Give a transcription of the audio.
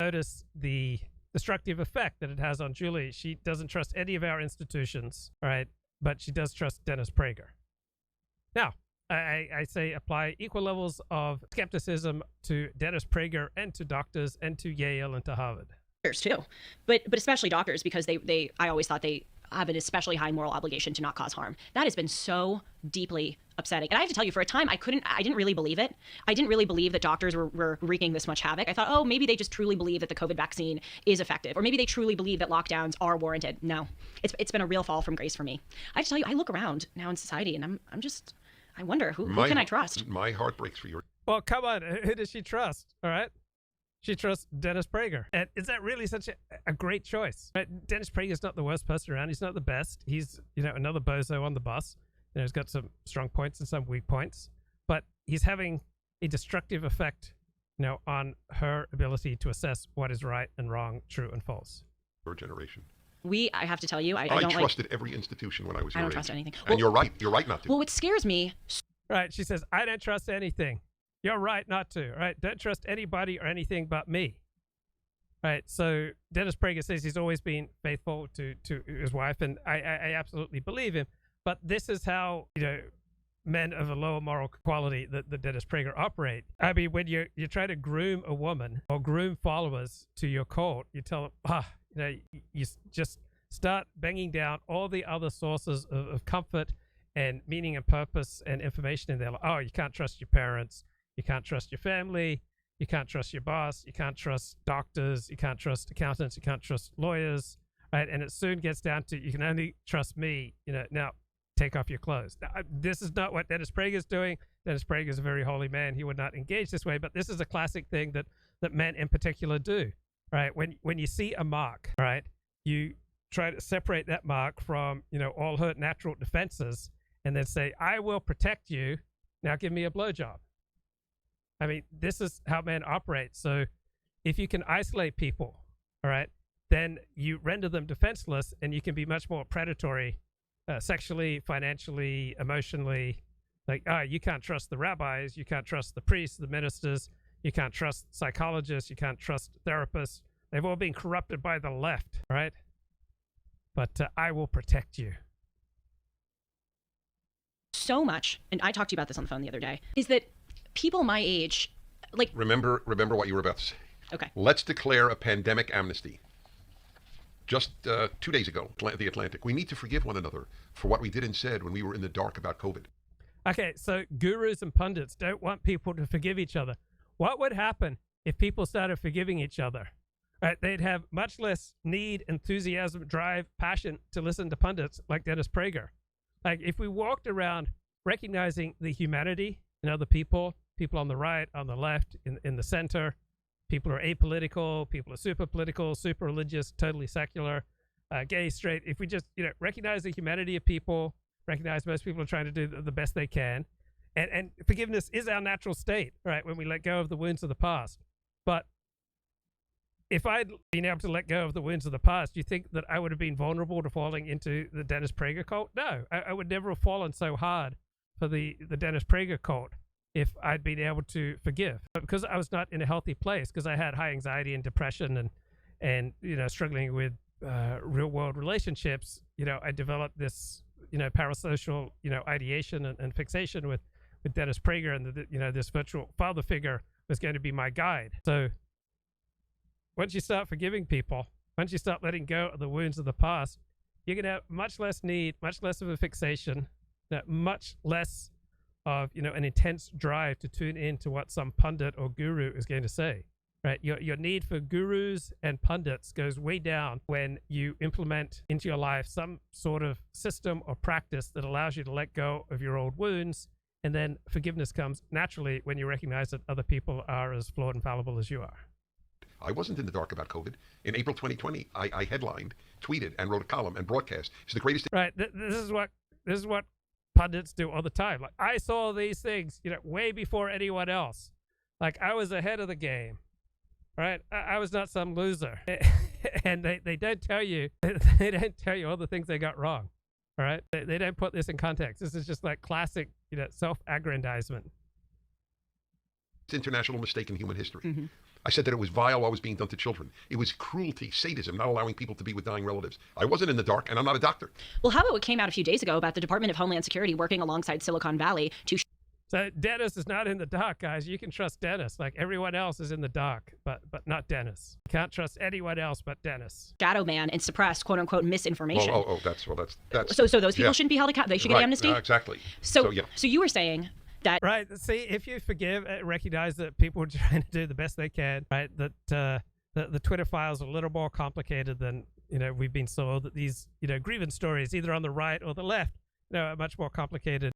notice the destructive effect that it has on Julie. She doesn't trust any of our institutions, all right, but she does trust Dennis Prager. Now, I say apply equal levels of skepticism to Dennis Prager and to doctors and to Yale and to Harvard. Too, but especially doctors, because I always thought they have an especially high moral obligation to not cause harm. That has been so deeply upsetting. And I have to tell you, for a time, I didn't really believe it. I didn't really believe that doctors were wreaking this much havoc. I thought, oh, maybe they just truly believe that the COVID vaccine is effective, or maybe they truly believe that lockdowns are warranted. No, it's been a real fall from grace for me. I have to tell you, I look around now in society, and I wonder who can I trust? My heart breaks for you. Well, come on, who does she trust? All right. She trusts Dennis Prager. And is that really such a great choice? Right? Dennis Prager's not the worst person around. He's not the best. He's, another bozo on the bus. He's got some strong points and some weak points. But he's having a destructive effect, on her ability to assess what is right and wrong, true and false. Your generation. I have to tell you, I trusted every institution when I was your age. I don't trust anything. And you're right. You're right not to. Well, what scares me... Right. She says, I don't trust anything. You're right not to, right? Don't trust anybody or anything but me. Right. So Dennis Prager says he's always been faithful to his wife, and I absolutely believe him. But this is how, men of a lower moral quality that Dennis Prager operate. I mean, when you try to groom a woman or groom followers to your cult, you tell them, you just start banging down all the other sources of comfort and meaning and purpose and information in there. Like, oh, you can't trust your parents. You can't trust your family. You can't trust your boss. You can't trust doctors. You can't trust accountants. You can't trust lawyers. Right? And it soon gets down to, you can only trust me. Now take off your clothes. Now, this is not what Dennis Prager is doing. Dennis Prager is a very holy man. He would not engage this way. But this is a classic thing that men in particular do. Right? When you see a mark, right, you try to separate that mark from all her natural defenses, and then say, I will protect you. Now give me a blowjob. I mean, this is how men operate. So if you can isolate people, all right, then you render them defenseless, and you can be much more predatory, sexually, financially, emotionally. Like, you can't trust the rabbis. You can't trust the priests, the ministers. You can't trust psychologists. You can't trust therapists. They've all been corrupted by the left, right? But I will protect you. So much, and I talked to you about this on the phone the other day, is that people my age, like... Remember what you were about to say. Okay. Let's declare a pandemic amnesty. Just 2 days ago, The Atlantic. We need to forgive one another for what we did and said when we were in the dark about COVID. Okay, so gurus and pundits don't want people to forgive each other. What would happen if people started forgiving each other? Right, they'd have much less need, enthusiasm, drive, passion to listen to pundits like Dennis Prager. Like, if we walked around recognizing the humanity in other people on the right, on the left, in the center, people are apolitical, people are super political, super religious, totally secular, gay, straight. If we just, recognize the humanity of people, recognize most people are trying to do the best they can, and forgiveness is our natural state, right, when we let go of the wounds of the past. But if I'd been able to let go of the wounds of the past, do you think that I would have been vulnerable to falling into the Dennis Prager cult? No, I would never have fallen so hard for the Dennis Prager cult if I'd been able to forgive. But because I was not in a healthy place, because I had high anxiety and depression and struggling with real world relationships, I developed this, parasocial, ideation and fixation with Dennis Prager, and this virtual father figure was going to be my guide. So once you start forgiving people, once you start letting go of the wounds of the past, you're going to have much less need, much less of a fixation, much less of, an intense drive to tune into what some pundit or guru is going to say, right? Your need for gurus and pundits goes way down when you implement into your life some sort of system or practice that allows you to let go of your old wounds. And then forgiveness comes naturally when you recognize that other people are as flawed and fallible as you are. I wasn't in the dark about COVID. In April 2020, I headlined, tweeted, and wrote a column and broadcast. It's the greatest. Right. This is what pundits do all the time. Like, I saw these things, way before anyone else. Like, I was ahead of the game. Right. I was not some loser. And they don't tell you. They don't tell you all the things they got wrong. All right. They don't put this in context. This is just like classic, self-aggrandizement. International mistake in human history. Mm-hmm. I said that it was vile what was being done to children. It was cruelty, sadism, not allowing people to be with dying relatives. I wasn't in the dark, and I'm not a doctor. Well, how about what came out a few days ago about the Department of Homeland Security working alongside Silicon Valley to So Dennis is not in the dark, guys. You can trust Dennis. Like everyone else is in the dark, but not Dennis. You can't trust anyone else but Dennis. shadow ban and suppress quote unquote misinformation? That's So those people shouldn't be held accountable. They should get amnesty. Exactly. So you were saying that Right. See, if you forgive, recognize that people are trying to do the best they can, right? That the Twitter files are a little more complicated than, we've been sold, that these, grievance stories, either on the right or the left, are much more complicated.